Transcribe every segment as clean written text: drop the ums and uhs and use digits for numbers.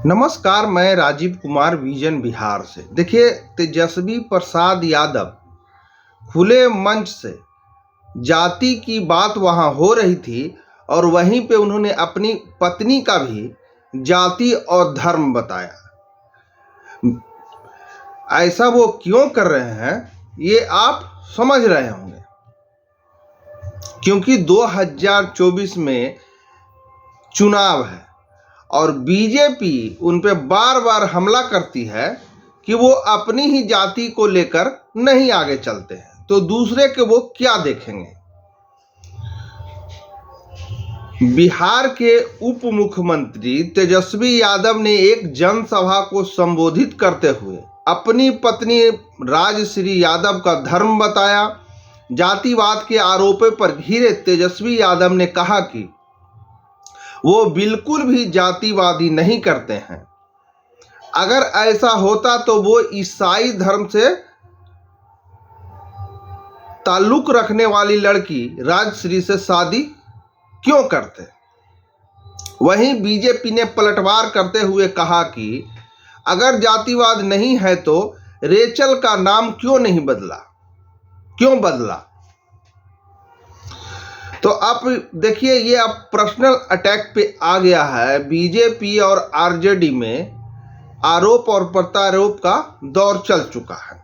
नमस्कार, मैं राजीव कुमार विजन बिहार से। देखिए, तेजस्वी प्रसाद यादव खुले मंच से जाति की बात वहां हो रही थी और वहीं पे उन्होंने अपनी पत्नी का भी जाति और धर्म बताया। ऐसा वो क्यों कर रहे हैं ये आप समझ रहे होंगे, क्योंकि 2024 में चुनाव है और बीजेपी उन पे बार बार हमला करती है कि वो अपनी ही जाति को लेकर नहीं आगे चलते हैं, तो दूसरे के वो क्या देखेंगे। बिहार के उप मुख्यमंत्री तेजस्वी यादव ने एक जनसभा को संबोधित करते हुए अपनी पत्नी राजश्री यादव का धर्म बताया। जातिवाद के आरोपों पर घिरे तेजस्वी यादव ने कहा कि वो बिल्कुल भी जातिवादी नहीं करते हैं। अगर ऐसा होता तो वो ईसाई धर्म से ताल्लुक रखने वाली लड़की राजश्री से शादी क्यों करते। वहीं बीजेपी ने पलटवार करते हुए कहा कि अगर जातिवाद नहीं है तो रेचल का नाम क्यों बदला। तो आप देखिए, ये अब पर्सनल अटैक पे आ गया है। बीजेपी और आरजेडी में आरोप और प्रत्यारोप का दौर चल चुका है।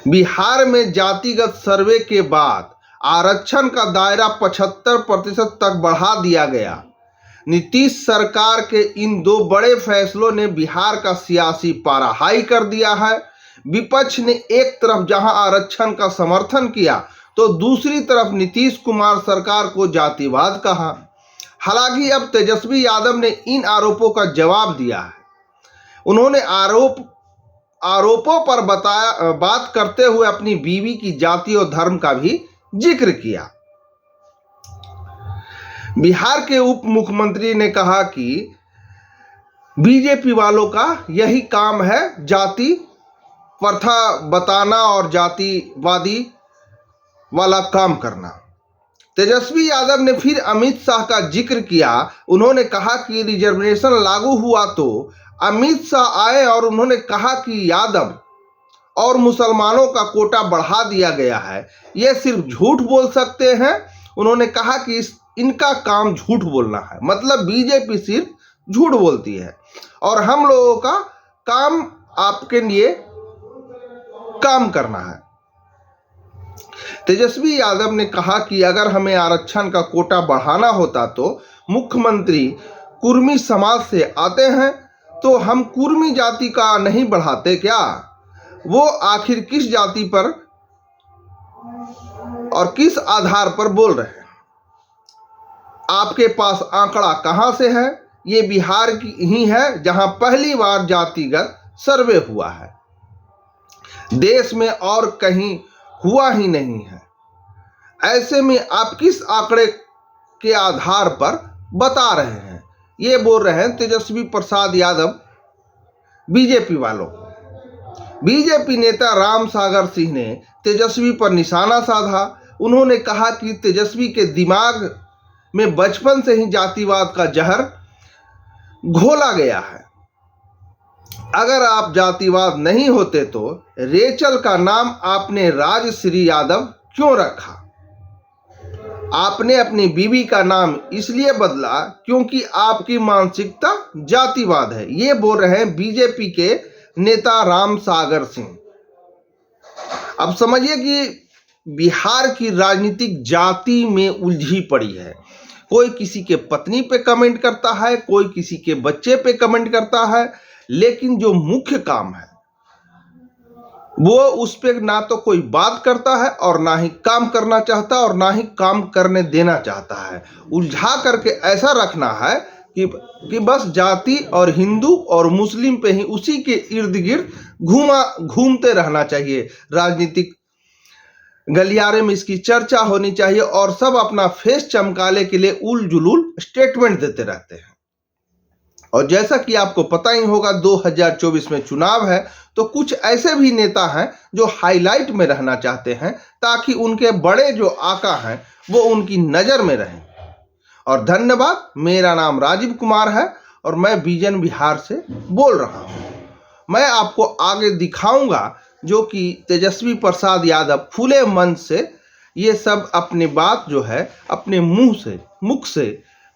बिहार में जातिगत सर्वे के बाद आरक्षण का दायरा 75% तक बढ़ा दिया गया। नीतीश सरकार के इन दो बड़े फैसलों ने बिहार का सियासी पारा हाई कर दिया है। विपक्ष ने एक तरफ जहां आरक्षण का समर्थन किया तो दूसरी तरफ नीतीश कुमार सरकार को जातिवाद कहा। हालांकि अब तेजस्वी यादव ने इन आरोपों का जवाब दिया है। उन्होंने आरोपों पर बात करते हुए अपनी बीवी की जाति और धर्म का भी जिक्र किया। बिहार के उप मुख्यमंत्री ने कहा कि बीजेपी वालों का यही काम है, जाति प्रथा बताना और जातिवादी वाला काम करना। तेजस्वी यादव ने फिर अमित शाह का जिक्र किया। उन्होंने कहा कि रिजर्वेशन लागू हुआ तो अमित शाह आए और उन्होंने कहा कि यादव और मुसलमानों का कोटा बढ़ा दिया गया है, ये सिर्फ झूठ बोल सकते हैं। उन्होंने कहा कि इनका काम झूठ बोलना है, मतलब बीजेपी सिर्फ झूठ बोलती है और हम लोगों का काम आपके लिए काम करना है। तेजस्वी यादव ने कहा कि अगर हमें आरक्षण का कोटा बढ़ाना होता तो मुख्यमंत्री कुर्मी समाज से आते हैं, तो हम कुर्मी जाति का नहीं बढ़ाते क्या? वो आखिर किस जाति पर और किस आधार पर बोल रहे हैं? आपके पास आंकड़ा कहां से है? ये बिहार की ही है जहां पहली बार जातिगत सर्वे हुआ है, देश में और कहीं हुआ ही नहीं है। ऐसे में आप किस आंकड़े के आधार पर बता रहे हैं? ये बोल रहे हैं तेजस्वी प्रसाद यादव बीजेपी वालों को। बीजेपी नेता राम सागर सिंह ने तेजस्वी पर निशाना साधा। उन्होंने कहा कि तेजस्वी के दिमाग में बचपन से ही जातिवाद का जहर घोला गया है। अगर आप जातिवाद नहीं होते तो रेचल का नाम आपने राजश्री यादव क्यों रखा? आपने अपनी बीवी का नाम इसलिए बदला क्योंकि आपकी मानसिकता जातिवाद है। ये बोल रहे हैं बीजेपी के नेता राम सागर सिंह। अब समझिए कि बिहार की राजनीतिक जाति में उलझी पड़ी है। कोई किसी के पत्नी पे कमेंट करता है, कोई किसी के बच्चे पे कमेंट करता है, लेकिन जो मुख्य काम है वो उस पर ना तो कोई बात करता है और ना ही काम करना चाहता और ना ही काम करने देना चाहता है। उलझा करके ऐसा रखना है कि बस जाति और हिंदू और मुस्लिम पे ही उसी के इर्द गिर्द घूमते रहना चाहिए। राजनीतिक गलियारे में इसकी चर्चा होनी चाहिए और सब अपना फेस चमकाने के लिए उल जुलूल स्टेटमेंट देते रहते हैं। और जैसा कि आपको पता ही होगा 2024 में चुनाव है, तो कुछ ऐसे भी नेता हैं जो हाईलाइट में रहना चाहते हैं ताकि उनके बड़े जो आका हैं वो उनकी नज़र में रहें। और धन्यवाद। मेरा नाम राजीव कुमार है और मैं विजन बिहार से बोल रहा हूँ। मैं आपको आगे दिखाऊंगा जो कि तेजस्वी प्रसाद यादव खुले मन से ये सब अपनी बात जो है अपने मुख से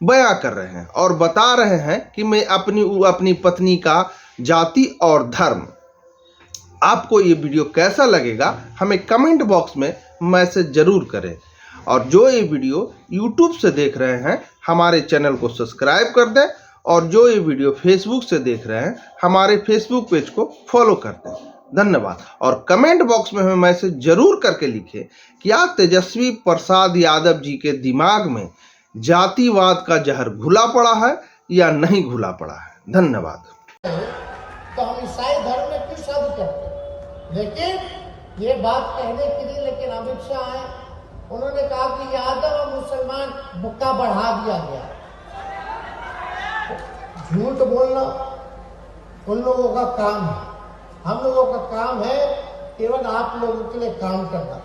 बयां कर रहे हैं और बता रहे हैं कि मैं अपनी पत्नी का जाति और धर्म। आपको ये वीडियो कैसा लगेगा हमें कमेंट बॉक्स में मैसेज जरूर करें, और जो ये वीडियो यूट्यूब से देख रहे हैं हमारे चैनल को सब्सक्राइब कर दें, और जो ये वीडियो फेसबुक से देख रहे हैं हमारे फेसबुक पेज को फॉलो कर दें। धन्यवाद। और कमेंट बॉक्स में हमें मैसेज जरूर करके लिखें क्या तेजस्वी प्रसाद यादव जी के दिमाग में जातिवाद का जहर घुला पड़ा है या नहीं घुला पड़ा है। धन्यवाद। तो हम ईसाई धर्म में क्यों शादी करते हैं, लेकिन ये बात कहने के लिए लेकिन अमित शाह है, उन्होंने कहा कि यादव और मुसलमान मुक्का बढ़ा दिया गया। झूठ बोलना उन लोगों का काम है, हम लोगों का काम है केवल आप लोगों के लिए काम करना।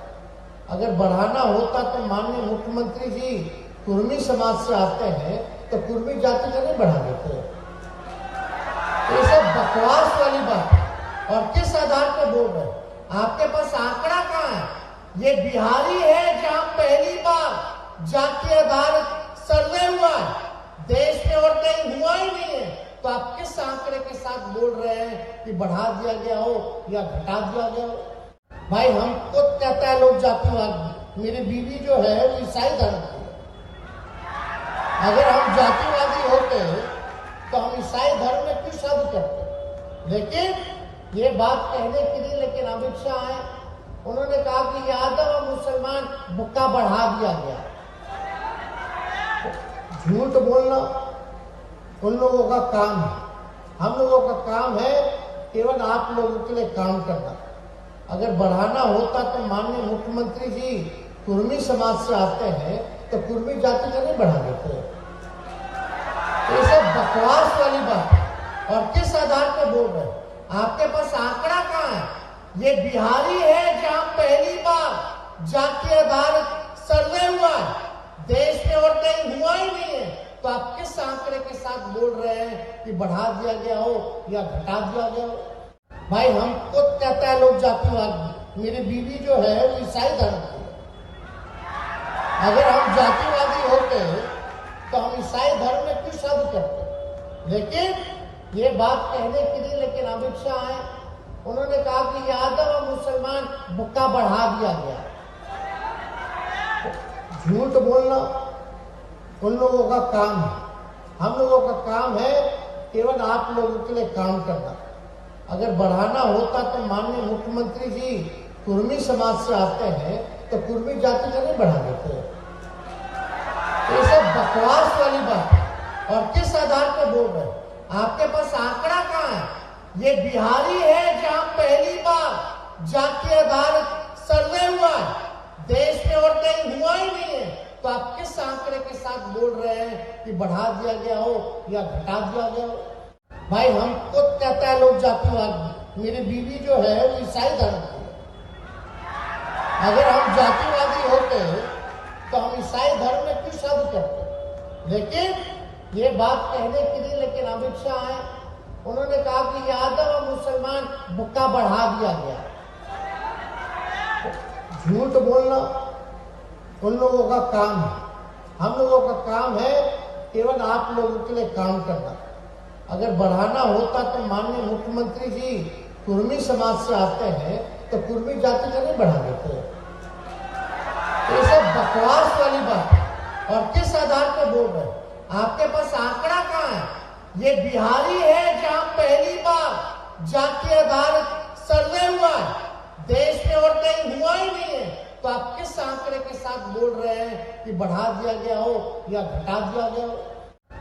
अगर बढ़ाना होता तो माननीय मुख्यमंत्री जी कुर्मी समाज से आते हैं तो कुर्मी जाति का नहीं बढ़ा देते। तो ये सब बकवास वाली बात है। और किस आधार पर बोल रहे हैं? आपके पास आंकड़ा कहाँ है? ये बिहारी है जहां पहली बार जाति आधारित सर्वे हुआ है, देश में और कहीं हुआ ही नहीं है। तो आप किस आंकड़े के साथ बोल रहे हैं कि बढ़ा दिया गया हो या घटा दिया गया हो? भाई हम खुद कहता है लोग जातिवादी, मेरी बीवी जो है वो ईसाई धर्म की है। अगर हम जातिवादी होते तो हम ईसाई धर्म में क्यों शादी करते? लेकिन ये बात कहने के लिए लेकिन अमित शाह है, उन्होंने कहा कि यादव और मुसलमान मुक्का बढ़ा दिया गया। झूठ बोलना उन लोगों का काम है, हम लोगों का काम है केवल आप लोगों के लिए काम करना। अगर बढ़ाना होता तो माननीय मुख्यमंत्री जी कुर्मी समाज से आते हैं तो कुर्मी जाति का नहीं बढ़ा देते। तो ये सब बकवास वाली बात है। और किस आधार पर बोल रहे हैं? आपके पास आंकड़ा कहाँ है? ये बिहारी है जहां पहली बार जाति आधारित सर्वे हुआ है, देश में और कहीं हुआ ही नहीं है। तो आप किस आंकड़े के साथ बोल रहे हैं कि बढ़ा दिया गया हो या घटा दिया गया हो? भाई हम खुद कहता है लोग जातिवादी, मेरी बीवी जो है वो ईसाई धर्म की है। अगर हम जातिवादी होते तो हम ईसाई धर्म में क्यों शादी करते? लेकिन ये बात कहने के लिए लेकिन अमित शाह है, उन्होंने कहा कि यादव और मुसलमान मुक्का बढ़ा दिया गया। झूठ बोलना उन लोगों का काम है, हम लोगों का काम है केवल आप लोगों के लिए काम करना। अगर बढ़ाना होता तो माननीय मुख्यमंत्री जी कुर्मी समाज से आते हैं तो कुर्मी जाति का नहीं बढ़ा देते। तो ये सब बकवास वाली बात है। और किस आधार पर बोल रहे हैं? आपके पास आंकड़ा कहाँ है? ये बिहारी है जहां पहली बार जाति आधारित सर्वे हुआ है, देश में और कहीं हुआ ही नहीं है। तो आप किस आंकड़े के साथ बोल रहे हैं कि बढ़ा दिया गया हो या घटा दिया गया हो? भाई हम खुद कहता है लोग जातिवादी, मेरी बीवी जो है वो ईसाई धर्म की है। अगर हम जातिवादी होते तो हम ईसाई धर्म में क्यों शादी करते? लेकिन ये बात कहने के लिए लेकिन अमित शाह है, उन्होंने कहा कि यादव और मुसलमान मुक्का बढ़ा दिया गया। झूठ बोलना उन लोगों का काम है, हम लोगों का काम है केवल आप लोगों के लिए काम करना। अगर बढ़ाना होता तो माननीय मुख्यमंत्री जी कुर्मी समाज से आते हैं तो कुर्मी जाति का नहीं बढ़ा देते। तो ये सब बकवास वाली बात है। और किस आधार पर बोल रहे हैं? आपके पास आंकड़ा कहाँ है? ये बिहारी है जहां पहली बार जाति आधारित सर्वे हुआ है, देश में और कहीं हुआ ही नहीं है। तो आप किस आंकड़े के साथ बोल रहे हैं कि बढ़ा दिया गया हो या घटा दिया गया हो?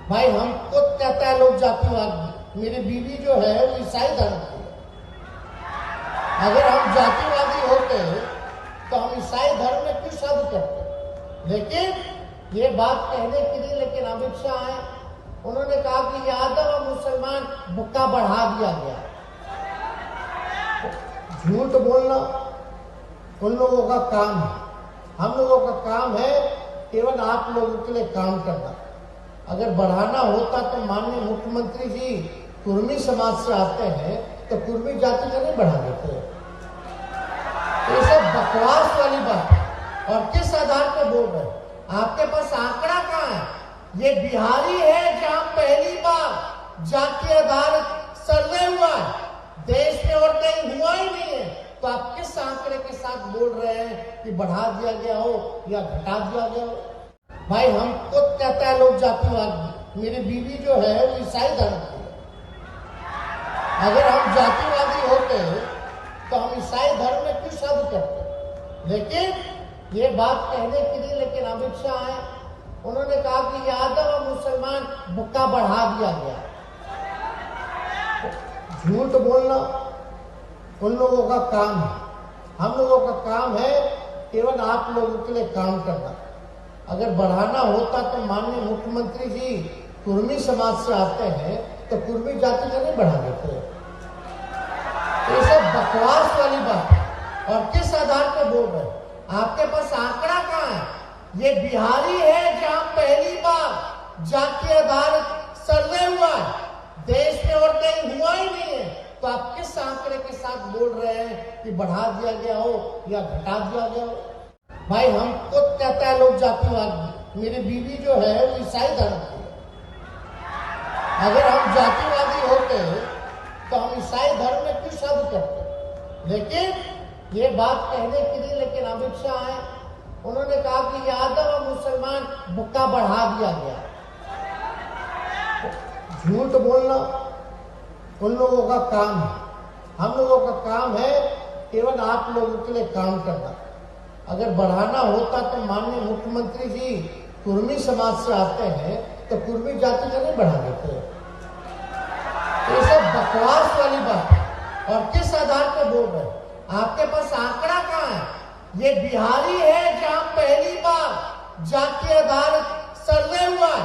भाई हम खुद कहता है लोग जातिवादी, मेरी बीवी जो है वो ईसाई धर्म की है। अगर हम जातिवादी होते तो हम ईसाई धर्म में क्यों शादी करते? लेकिन ये बात कहने के लिए लेकिन अमित शाह है, उन्होंने कहा कि यादव और मुसलमान मुक्का बढ़ा दिया गया। झूठ बोलना उन लोगों का काम है, हम लोगों का काम है केवल आप लोगों के लिए काम करना। अगर बढ़ाना होता तो माननीय मुख्यमंत्री जी कुर्मी समाज से आते हैं तो कुर्मी जाति का नहीं बढ़ा देते। तो ये सब बकवास वाली बात है। और किस आधार पर बोल रहे हैं? आपके पास आंकड़ा कहाँ है? ये बिहारी है जहां पहली बार जाति आधारित सर्वे हुआ है, देश में और कहीं हुआ ही नहीं है। तो आप किस आंकड़े के साथ बोल रहे हैं कि बढ़ा दिया गया हो या घटा दिया गया हो? भाई हम खुद कहता है लोग जातिवादी। मेरी बीवी जो है वो ईसाई धर्म की है। अगर हम जातिवादी होते तो हम ईसाई धर्म में क्यों शादी करते? लेकिन ये बात कहने के लिए लेकिन अमित शाह है, उन्होंने कहा कि यादव और मुसलमान बुक्का बढ़ा दिया गया। झूठ बोलना उन लोगों का काम है, हम लोगों का काम है केवल आप लोगों के लिए काम करना। अगर बढ़ाना होता तो माननीय मुख्यमंत्री जी कुर्मी समाज से आते हैं तो कुर्मी जाति का नहीं बढ़ा देते। तो ये सब बकवास वाली बात है। और किस आधार पर बोल रहे हैं? आपके पास आंकड़ा कहाँ है? ये बिहारी है जहां पहली बार जाति आधारित सर्वे हुआ है, देश में और कहीं हुआ ही नहीं है। तो आप किस आंकड़े के साथ बोल रहे हैं कि बढ़ा दिया गया हो या घटा दिया गया हो? भाई हम खुद कहता है लोग जातिवादी। मेरी बीवी जो है वो ईसाई धर्म की है। अगर हम जातिवादी होते तो हम ईसाई धर्म में क्यों शादी करते? लेकिन ये बात कहने के लिए लेकिन अमित शाह है, उन्होंने कहा कि यादव और मुसलमान बुक्का बढ़ा दिया गया। झूठ बोलना उन लोगों का काम है, हम लोगों का काम है केवल आप लोगों के लिए काम करना। अगर बढ़ाना होता तो माननीय मुख्यमंत्री जी कुर्मी समाज से आते हैं तो कुर्मी जाति का नहीं बढ़ा देते। तो ये सब बकवास वाली बात है। और किस आधार पर बोल रहे हैं? आपके पास आंकड़ा कहाँ है? ये बिहारी है जहां पहली बार जाति आधारित सर्वे हुआ है,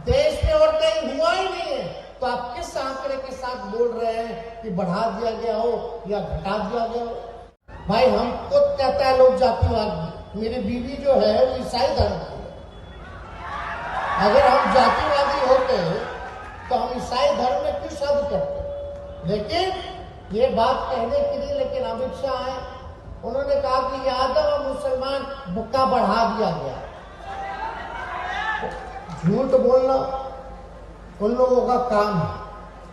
देश में और कहीं हुआ ही नहीं है। तो आप किस आंकड़े के साथ बोल रहे हैं कि बढ़ा दिया गया हो या घटा दिया गया हो? भाई हम खुद कहता है लोग जातिवादी। मेरी बीवी जो है वो ईसाई धर्म की है। अगर हम जातिवादी होते तो हम ईसाई धर्म में क्यों शादी करते? लेकिन ये बात कहने के लिए लेकिन अमित शाह है, उन्होंने कहा कि यादव और मुसलमान बुक्का बढ़ा दिया गया। झूठ बोलना उन लोगों का काम है,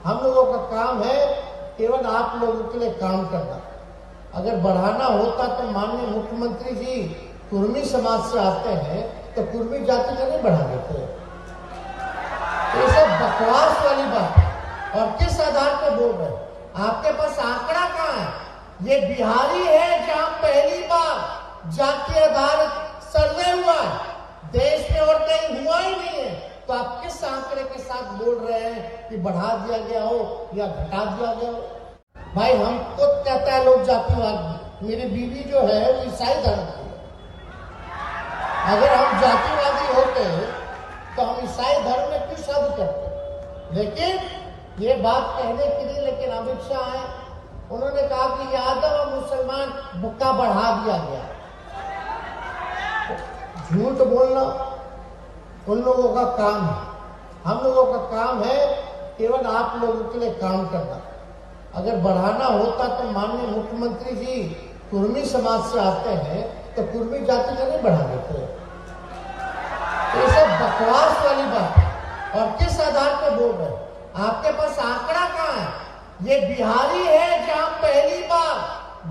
हम लोगों का काम है केवल आप लोगों के लिए काम करना। अगर बढ़ाना होता तो माननीय मुख्यमंत्री जी कुर्मी समाज से आते हैं तो कुर्मी जाति का नहीं बढ़ा देते। तो ये सब बकवास वाली बात है। और किस आधार पर बोल रहे हैं? आपके पास आंकड़ा कहाँ है? ये बिहारी है जहां पहली बार जाति आधारित सर्वे हुआ है, देश में और कहीं हुआ ही नहीं है। तो आप किस आंकड़े के साथ बोल रहे हैं कि बढ़ा दिया गया हो या घटा दिया गया हो? भाई हम खुद कहता है लोग जातिवादी। मेरी बीवी जो है वो ईसाई धर्म की है। अगर हम जातिवादी होते तो हम ईसाई धर्म में क्यों शादी करते? लेकिन ये बात कहने के लिए लेकिन अमित शाह है, उन्होंने कहा कि यादव और मुसलमान बुक्का बढ़ा दिया गया। झूठ बोलना उन लोगों का काम है, हम लोगों का काम है केवल आप लोगों के लिए काम करना। अगर बढ़ाना होता तो माननीय मुख्यमंत्री जी कुर्मी समाज से आते हैं तो कुर्मी जाति का नहीं बढ़ा देते। तो ये सब बकवास वाली बात है। और किस आधार पर बोल रहे हैं? आपके पास आंकड़ा कहाँ है? ये बिहारी है जहां पहली बार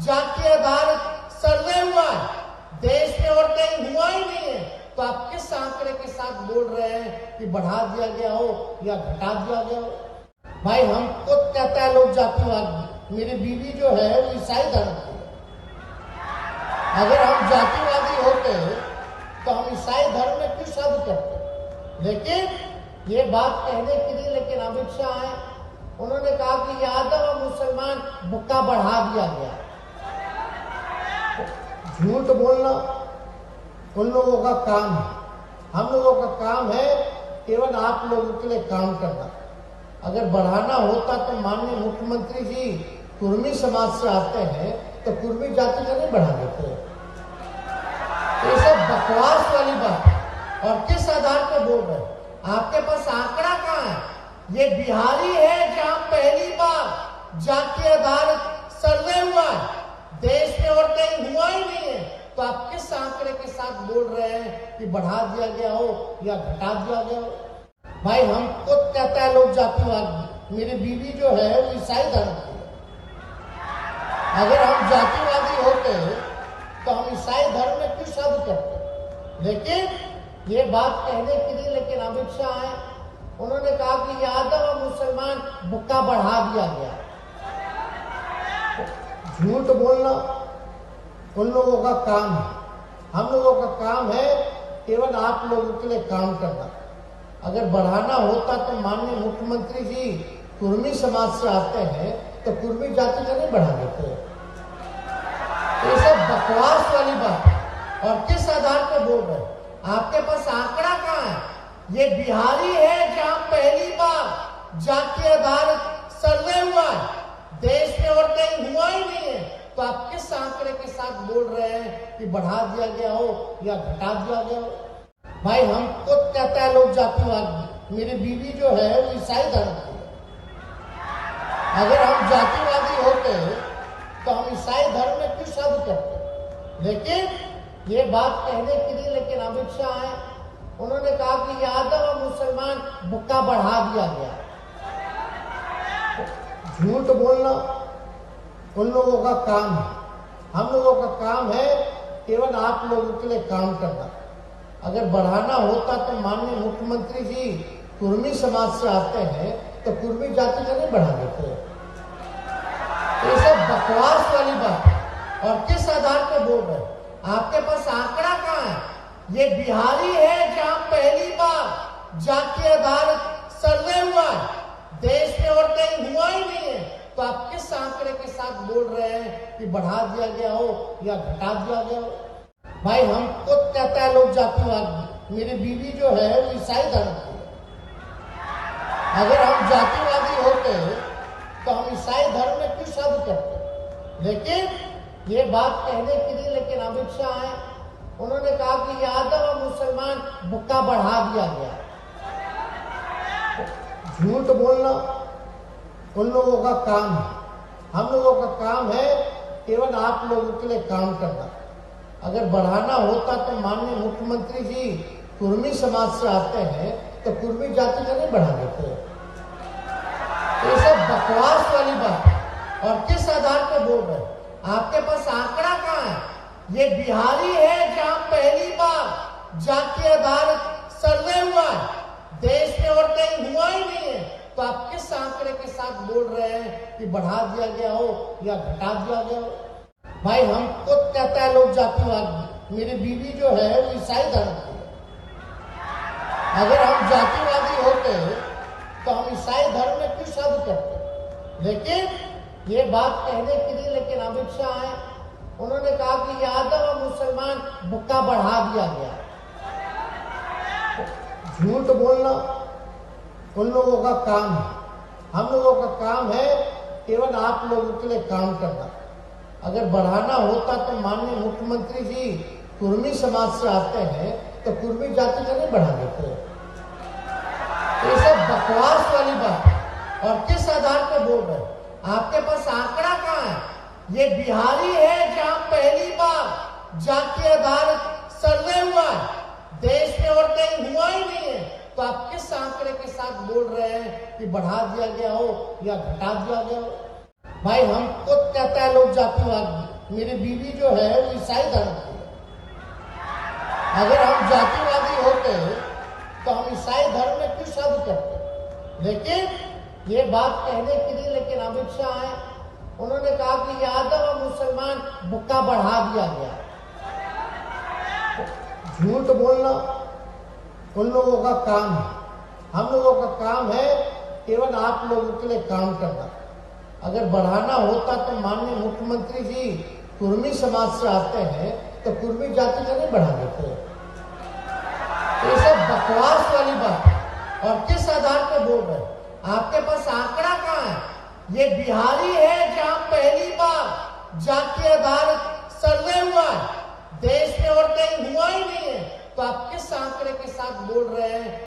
जाति आधारित सर्वे हुआ है, देश में और कहीं हुआ ही नहीं है। तो आप किस आंकड़े के साथ बोल रहे हैं कि बढ़ा दिया गया हो या घटा दिया गया हो? भाई हम खुद कहता है लोग जातिवादी। मेरी बीवी जो है वो ईसाई धर्म की है। अगर हम जातिवादी होते तो हम ईसाई धर्म में क्यों शादी करते? लेकिन ये बात कहने के लिए लेकिन अमित शाह है, उन्होंने कहा कि यादव और मुसलमान बुक्का बढ़ा दिया गया। झूठ बोलना उन लोगों का काम है, हम लोगों का काम है केवल आप लोगों के लिए काम करना। अगर बढ़ाना होता तो माननीय मुख्यमंत्री जी कुर्मी समाज से आते हैं तो कुर्मी जाति का नहीं बढ़ा देते। तो ये सब बकवास वाली बात है। और किस आधार पर बोल रहे हैं? आपके पास आंकड़ा कहाँ है? ये बिहारी है जहां पहली बार जाति आधारित सर्वे हुआ है, देश में और कहीं हुआ ही नहीं है। तो आप किस आंकड़े के साथ बोल रहे हैं कि बढ़ा दिया गया हो या घटा दिया गया हो? भाई हम खुद कहता है लोग जातिवादी, मेरी बीवी जो है वो ईसाई धर्म की है। अगर हम जातिवादी होते तो हम ईसाई धर्म में क्यों शब्द करते? लेकिन ये बात कहने के लिए लेकिन अमित शाह है, उन्होंने कहा कि यादव और मुसलमान बुक्का बढ़ा दिया गया। झूठ बोलना उन लोगों का काम है, हम लोगों का काम है केवल आप लोगों के लिए काम करना। अगर बढ़ाना होता तो माननीय मुख्यमंत्री जी कुर्मी समाज से आते हैं तो कुर्मी जाति का नहीं बढ़ा देते। तो ये सब बकवास वाली बात है। और किस आधार पर बोल रहे हैं? आपके पास आंकड़ा कहाँ है? ये बिहारी है जहां पहली बार जाति आधारित सर्वे हुआ है, देश में और कहीं हुआ ही नहीं है। तो आप किस आंकड़े के साथ बोल रहे हैं कि बढ़ा दिया गया हो या घटा दिया गया हो? भाई हम खुद कहता है लोग जातिवादी, मेरी बीवी जो है वो ईसाई धर्म की है। अगर हम जातिवादी होते तो हम ईसाई धर्म में क्यों शब्द करते? लेकिन ये बात कहने के लिए लेकिन अमित शाह है, उन्होंने कहा कि यादव और मुसलमान बुक्का बढ़ा दिया गया। झूठ बोलना उन लोगों का काम है, हम लोगों का काम है केवल आप लोगों के लिए काम करना। अगर बढ़ाना होता तो माननीय मुख्यमंत्री जी कुर्मी समाज से आते हैं तो कुर्मी जाति का नहीं बढ़ा देते। तो ये सब बकवास वाली बात है। और किस आधार पर बोल रहे हैं? आपके पास आंकड़ा कहाँ है? ये बिहारी है जहां पहली बार जाति आधारित सर्वे हुआ है, देश में और कहीं हुआ ही नहीं है। तो आप किस आंकड़े के साथ बोल रहे हैं कि बढ़ा दिया गया हो या घटा दिया गया हो? भाई हम खुद कहता है लोग जातिवादी, मेरी बीवी जो है वो ईसाई धर्म की है। अगर हम जातिवादी होते तो हम ईसाई धर्म में क्यों शब्द करते? लेकिन ये बात कहने के लिए लेकिन अमित शाह है, उन्होंने कहा कि यादव और मुसलमान बुक्का बढ़ा दिया गया। झूठ बोलना उन लोगों का काम है, हम लोगों का काम है केवल आप लोगों के लिए काम करना। अगर बढ़ाना होता तो माननीय मुख्यमंत्री जी कुर्मी समाज से आते हैं तो कुर्मी जाति का नहीं बढ़ा देते। तो ये सब बकवास वाली बात है। और किस आधार पर बोल रहे हैं? आपके पास आंकड़ा कहाँ है? ये बिहारी है जहां पहली बार जाति आधारित सर्वे हुआ है, देश में और कहीं हुआ ही नहीं है। तो आप किस आंकड़े के साथ बोल रहे हैं कि बढ़ा दिया गया हो या घटा दिया गया हो? भाई हम खुद कहता है लोग जातिवादी, मेरी बीवी जो है वो ईसाई धर्म की है। अगर हम जातिवादी होते तो हम ईसाई धर्म में क्यों शब्द करते? लेकिन ये बात कहने के लिए लेकिन अमित शाह है, उन्होंने कहा कि यादव और मुसलमान बुक्का बढ़ा दिया गया। झूठ बोलना उन लोगों का काम है, हम लोगों का काम है केवल आप लोगों के लिए काम करना। अगर बढ़ाना होता तो माननीय मुख्यमंत्री जी कुर्मी समाज से आते हैं तो कुर्मी जाति का नहीं बढ़ा देते। तो ये सब बकवास वाली बात है। और किस आधार पर बोल रहे हैं? आपके पास आंकड़ा कहाँ है? ये बिहारी है जहां पहली बार जाति आधारित सर्वे हुआ है, देश में और कहीं हुआ ही नहीं है। तो आप किस आंकड़े के साथ बोल रहे हैं कि बढ़ा दिया गया हो या घटा दिया गया हो? भाई हम खुद कहता है लोग जातिवादी, मेरी बीवी जो है वो ईसाई धर्म की है। अगर हम जातिवादी होते तो हम ईसाई धर्म में क्यों शब्द करते? लेकिन ये बात कहने के लिए लेकिन अमित शाह है, उन्होंने कहा कि यादव और मुसलमान बुक्का बढ़ा दिया गया। झूठ बोलना उन लोगों का काम है, हम लोगों का काम है केवल आप लोगों के लिए काम करना। अगर बढ़ाना होता तो माननीय मुख्यमंत्री जी कुर्मी समाज से आते हैं तो कुर्मी जाति का नहीं बढ़ा देते। तो ये सब बकवास वाली बात है। और किस आधार पर बोल रहे हैं? आपके पास आंकड़ा कहाँ है? ये बिहारी है जहां पहली बार जाति आधारित सर्वे हुआ है, देश में और कहीं हुआ ही नहीं है। तो आप किस आंकड़े के साथ बोल रहे हैं